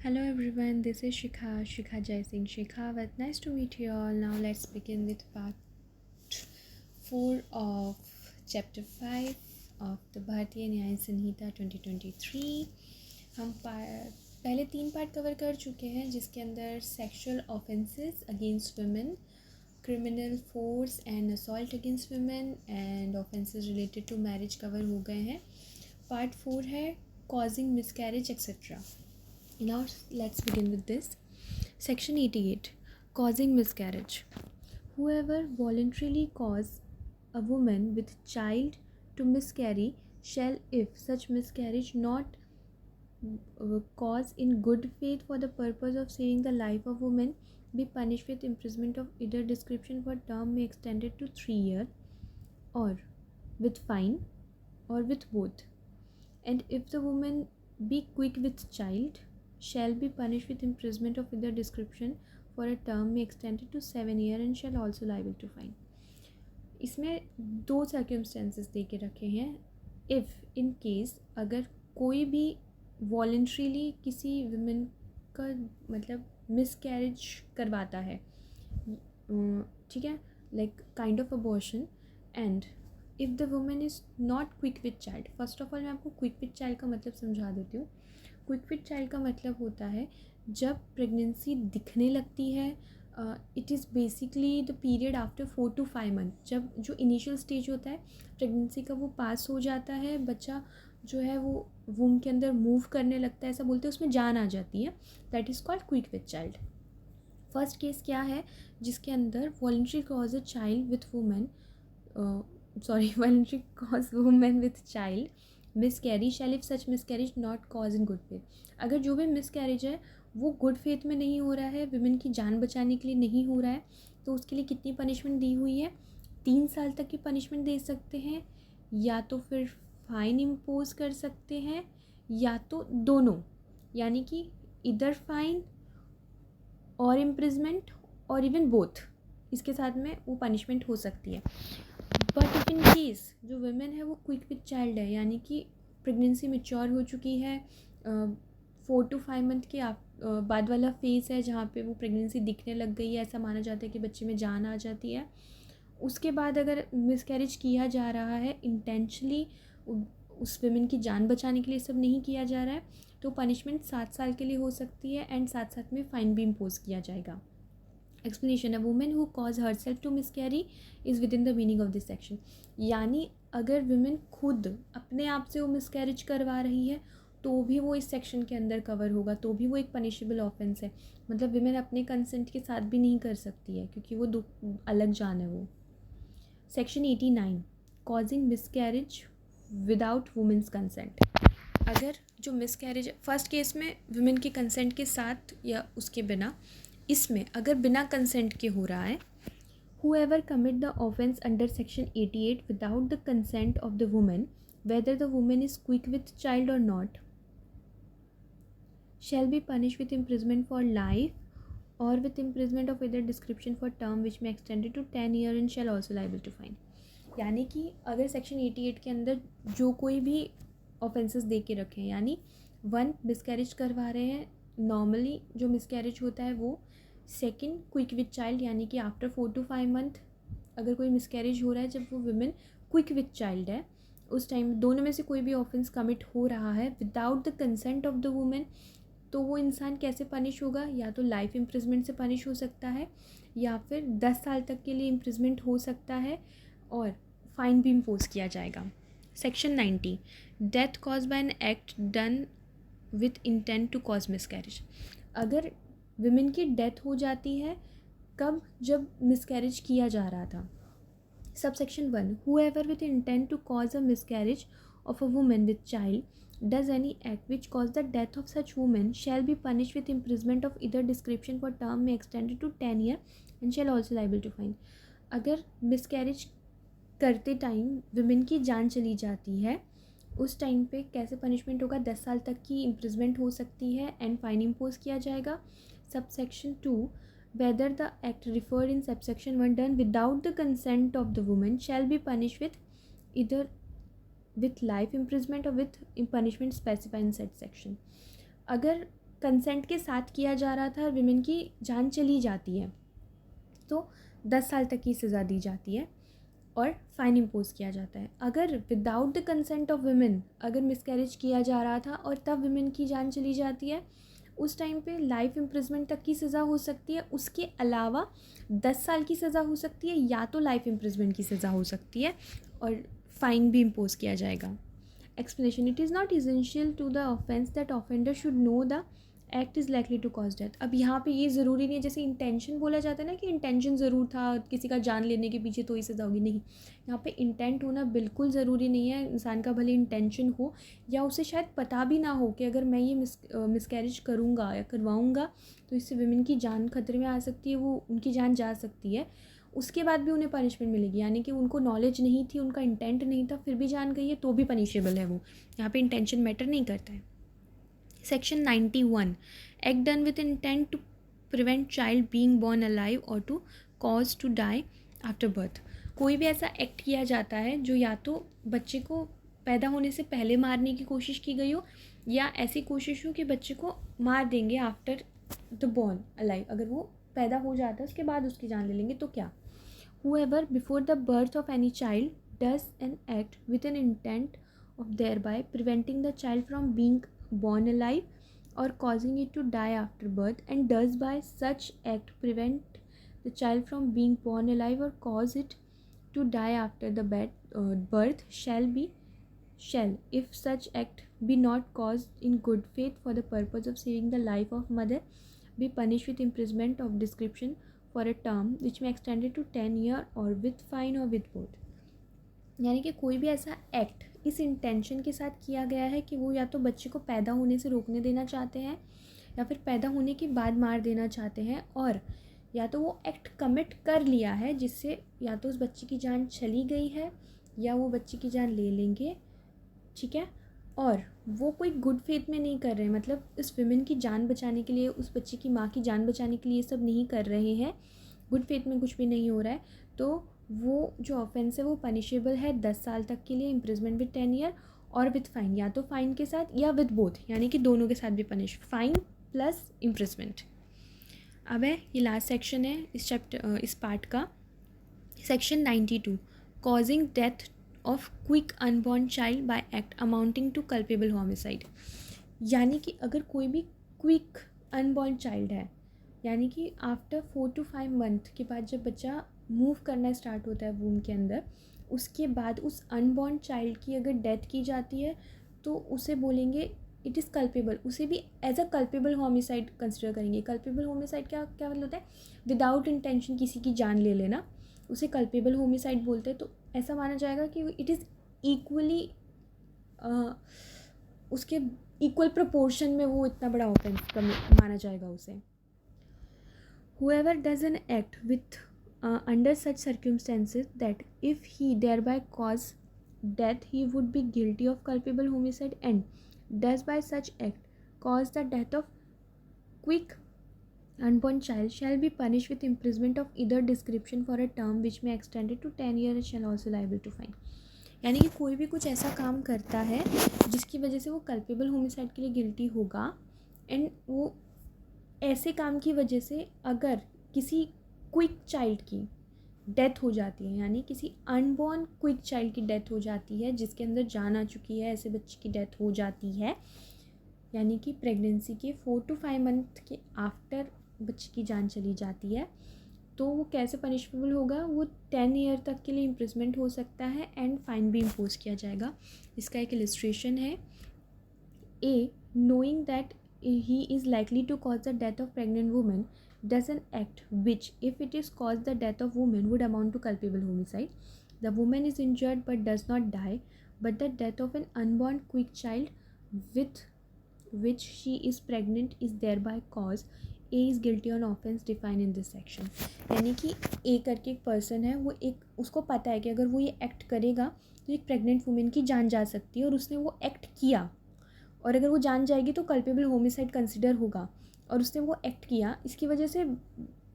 Hello everyone, this is Shikha Jai Singh Shekhawat. Nice to meet you all. Now let's begin with part 4 of chapter 5 of the Bharatiya Nyaya Sanhita 2023. हम पहले 3 part cover कर चुके हैं जिसके अंदर sexual offences against women, criminal force and assault against women and offences related to marriage cover हो गए हैं. पार्ट 4 है causing miscarriage etcetera. Now let's begin with this. Section 88. Causing miscarriage. Whoever voluntarily cause a woman with child to miscarry shall, if such miscarriage not cause in good faith for the purpose of saving the life of woman, be punished with imprisonment of either description for term may extended to 3 years, or with fine, or with both. And if the woman be quick with child, shall be punished with imprisonment of either description for a term may extended to 7 years and shall also liable to fine. इसमें 2 circumstances दे के रखे हैं. If in case अगर कोई भी voluntarily किसी women का मतलब मिसकैरेज करवाता है, ठीक है, like kind of abortion, and if the women is not quick with child. First of all मैं आपको क्विक विथ चाइल्ड का मतलब समझा देती हूँ. क्विक विथ चाइल्ड का मतलब होता है जब प्रेगनेंसी दिखने लगती है. It is basically the period after 4 to 5 month, जब जो इनिशियल स्टेज होता है प्रेगनेंसी का वो पास हो जाता है, बच्चा जो है वो वूम के अंदर मूव करने लगता है, ऐसा बोलते हैं, उसमें जान आ जाती है. That is called quick with child. First case क्या है जिसके अंदर voluntary cause a child with women, voluntary cause women with child miscarry shall if such miscarriage not cause in good faith. अगर जो भी मिसकैरेज है वो गुड फेथ में नहीं हो रहा है, विमेन की जान बचाने के लिए नहीं हो रहा है, तो उसके लिए कितनी पनिशमेंट दी हुई है? 3 साल तक की पनिशमेंट दे सकते हैं, या तो फिर फाइन इम्पोज कर सकते हैं, या तो दोनों, यानी कि इधर फाइन और इम्प्रिजमेंट और इवन बोथ, इसके साथ में वो पनिशमेंट हो सकती है. बट इफ इन केस जो वुमेन है वो क्विक विथ चाइल्ड है, यानी कि प्रेगनेंसी मेच्योर हो चुकी है, 4 to 5 मंथ के बाद वाला फेज़ है जहाँ पे वो प्रेगनेंसी दिखने लग गई है, ऐसा माना जाता है कि बच्चे में जान आ जाती है. उसके बाद अगर मिसकैरेज किया जा रहा है इंटेंशनली, उस वुमेन की जान बचाने के लिए सब नहीं किया जा रहा है, तो पनिशमेंट 7 साल के लिए हो सकती है एंड साथ साथ में फ़ाइन भी इम्पोज किया जाएगा. Explanation. A women who cause herself to miscarry is within the meaning of this section. यानी अगर वुमेन खुद अपने आप से वो मिसकैरेज करवा रही है तो भी वो इस सेक्शन के अंदर कवर होगा, तो भी वो एक पनिशेबल ऑफेंस है. मतलब वुमेन अपने कंसेंट के साथ भी नहीं कर सकती है क्योंकि वो अलग जान है वो. Section 89. Causing miscarriage without women's consent. अगर जो मिसकैरेज फर्स्ट केस में वुमेन के कंसेंट के साथ या उसके बिना, इसमें अगर बिना कंसेंट के हो रहा है, whoever commit the offence under section 88 without the consent of the woman, whether the woman is quick with child or not, shall be punished with imprisonment for life or with imprisonment of either description for term which may extend to 10 years and shall also liable to fine. यानी कि अगर section 88 के अंदर जो कोई भी offences दे के रखे हैं, यानी 1 मिसकैरेज करवा रहे हैं, नॉर्मली जो मिसकैरेज होता है वो. सेकंड क्विक विथ चाइल्ड, यानी कि आफ्टर 4 to 5 मंथ अगर कोई मिसकैरेज हो रहा है जब वो वुमेन क्विक विथ चाइल्ड है, उस टाइम दोनों में से कोई भी ऑफेंस कमिट हो रहा है without the consent of the women, तो वो इंसान कैसे पनिश होगा? या तो लाइफ इम्प्रिजमेंट से पनिश हो सकता है, या फिर 10 साल तक के लिए इम्प्रिजमेंट हो सकता है, और फाइन भी इम्पोज किया जाएगा. Section 90. Death caused by an act done with intent to cause miscarriage. अगर विमेन की डेथ हो जाती है, कब? जब मिसकैरेज किया जा रहा था. Sub section 1. Whoever with intent to cause a miscarriage of a woman with child does any act which cause the death of such woman shall be punish with imprisonment of either description for term may extended to 10 years and shall also liable to fine. अगर miscarriage करते time women की जान चली जाती है, उस time पे कैसे पनिशमेंट होगा? 10 साल तक की इम्प्रिजमेंट हो सकती है एंड फाइन इम्पोज किया जाएगा. Subsection 2. whether the act referred in subsection 1 done without the consent of the woman shall be punished with either with life imprisonment or with punishment specified in said section. अगर consent के साथ किया जा रहा था और विमेन की जान चली जाती है तो 10 साल तक की सज़ा दी जाती है और फ़ाइन इम्पोज किया जाता है। अगर without the consent of women अगर मिसकैरेज किया जा रहा था और तब विमेन की जान चली जाती है, उस टाइम पे लाइफ इम्प्रिजमेंट तक की सज़ा हो सकती है। उसके अलावा 10 साल की सज़ा हो सकती है या तो लाइफ इम्प्रिजमेंट की सज़ा हो सकती है और फ़ाइन भी इम्पोज किया जाएगा। Explanation, it is not essential to the offence that offender should know the act is likely to cause death. अब यहाँ पे ये ज़रूरी नहीं है, जैसे इंटेंशन बोला जाता है ना कि इंटेंशन ज़रूर था किसी का जान लेने के पीछे तो ही सज़ा होगी, नहीं, यहाँ पे इंटेंट होना बिल्कुल ज़रूरी नहीं है। इंसान का भले इंटेंशन हो या उसे शायद पता भी ना हो कि अगर मैं ये मिसकैरेज करूँगा या करवाऊँगा तो इससे विमेन की जान खतरे में आ सकती है, वो उनकी जान जा सकती है, उसके बाद भी उन्हें पनिशमेंट मिलेगी। यानी कि उनको नॉलेज नहीं थी, उनका इंटेंट नहीं था, फिर भी जान गई है तो भी पनिशेबल है वो। यहाँ पे इंटेंशन मैटर नहीं करता है। Section 91, act done with intent to prevent child being born alive और to cause to die after birth. कोई भी ऐसा एक्ट किया जाता है जो या तो बच्चे को पैदा होने से पहले मारने की कोशिश की गई हो या ऐसी कोशिश हो कि बच्चे को मार देंगे आफ्टर द बोर्न अलाइव, अगर वो पैदा हो जाता है उसके बाद उसकी जान ले लेंगे तो क्या। Whoever before the birth of any child does an act with an intent of thereby preventing the child from being born alive or causing it to die after birth and does by such act prevent the child from being born alive or cause it to die after the birth shall, if such act be not caused in good faith for the purpose of saving the life of mother, be punished with imprisonment of description for a term which may extended to 10 year or with fine or with both। यानी कि कोई भी ऐसा act इस intention के साथ किया गया है कि वो या तो बच्चे को पैदा होने से रोकने देना चाहते हैं या फिर पैदा होने के बाद मार देना चाहते हैं, और या तो वो एक्ट कमिट कर लिया है जिससे या तो उस बच्चे की जान चली गई है या वो बच्चे की जान ले लेंगे, ठीक है, और वो कोई गुड फेथ में नहीं कर रहे हैं, मतलब इस विमेन की जान बचाने के लिए, उस बच्चे की माँ की जान बचाने के लिए सब नहीं कर रहे हैं, गुड फेथ में कुछ भी नहीं हो रहा है, तो वो जो ऑफेंस है वो पनिशेबल है 10 साल तक के लिए, इम्प्रिजमेंट विद 10 ईयर और विद फाइन, या तो फाइन के साथ या विद बोथ, यानी कि दोनों के साथ भी पनिश, फाइन प्लस इम्प्रिजमेंट। अब है ये लास्ट सेक्शन है इस पार्ट का, section 92, causing death of quick unborn child by act amounting to culpable homicide. यानी कि अगर कोई भी क्विक अनबॉर्न चाइल्ड है, यानी कि आफ्टर 4 to 5 मंथ के बाद जब बच्चा मूव करना स्टार्ट होता है वूम के अंदर, उसके बाद उस अनबॉर्न चाइल्ड की अगर डेथ की जाती है तो उसे बोलेंगे इट इज़ कल्पेबल, उसे भी as a culpable homicide consider करेंगे। कल्पेबल होमिसाइड क्या क्या मतलब होता है, विदाउट इंटेंशन किसी की जान ले लेना, उसे कल्पेबल होमिसाइड बोलते हैं। तो ऐसा माना जाएगा कि इट इज़ इक्वली उसके इक्वल प्रपोर्शन में वो इतना बड़ा ऑफेंस माना जाएगा उसे। Whoever does an act with under such circumstances that if he thereby cause death he would be guilty of culpable homicide and does by such act cause the death of quick unborn child shall be punished with imprisonment of either description for a term which may extend it to 10 years and shall also liable to fine। यानी कि कोई भी कुछ ऐसा काम करता है जिसकी वजह से वो कल्पेबल होमिसाइड के लिए गिल्टी होगा, एंड वो ऐसे काम की वजह से अगर किसी क्विक चाइल्ड की डेथ हो जाती है, यानी किसी अनबॉर्न क्विक चाइल्ड की डेथ हो जाती है जिसके अंदर जान आ चुकी है, ऐसे बच्चे की डेथ हो जाती है, यानी कि प्रेगनेंसी के 4 to 5 मंथ के आफ्टर बच्चे की जान चली जाती है, तो वो कैसे पनिशेबल होगा, वो 10 ईयर तक के लिए इम्प्रिजमेंट हो सकता है एंड फाइन भी इम्पोज किया जाएगा। इसका एक इलस्ट्रेशन है, A knowing that he is likely to cause the death of pregnant woman does an act which if it is caused the death of woman would amount to culpable homicide. The woman is injured but does not die, but the death of an unborn quick child with which she is pregnant is thereby caused. A is guilty on offense defined in this section। यानी कि ए करके एक person है, वो एक उसको पता है कि अगर वो ये एक्ट करेगा तो एक प्रेग्नेंट वुमेन की जान जा सकती है, और उसने वो एक्ट किया, और अगर वो जान जाएगी तो कल्पेबल होमिसाइड कंसिडर होगा, और उसने वो एक्ट किया, इसकी वजह से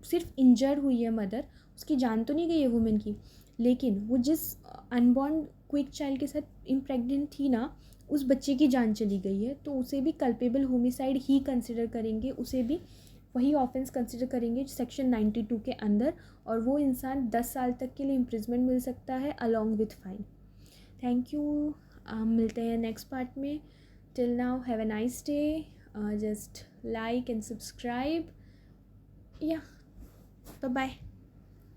सिर्फ इंजर हुई है मदर, उसकी जान तो नहीं गई है वुमेन की, लेकिन वो जिस अनबॉर्न क्विक चाइल्ड के साथ इम्प्रेग्नेंट थी ना, उस बच्चे की जान चली गई है तो उसे भी कल्पेबल होमिसाइड ही कंसिडर करेंगे, उसे भी वही ऑफेंस कंसिडर करेंगे सेक्शन 92 के अंदर, और वो इंसान 10 साल तक के लिए इम्प्रिजमेंट मिल सकता है along with fine. Thank you, मिलते हैं नेक्स्ट पार्ट में। Till now have a nice day, just like and subscribe, या बाय बाय।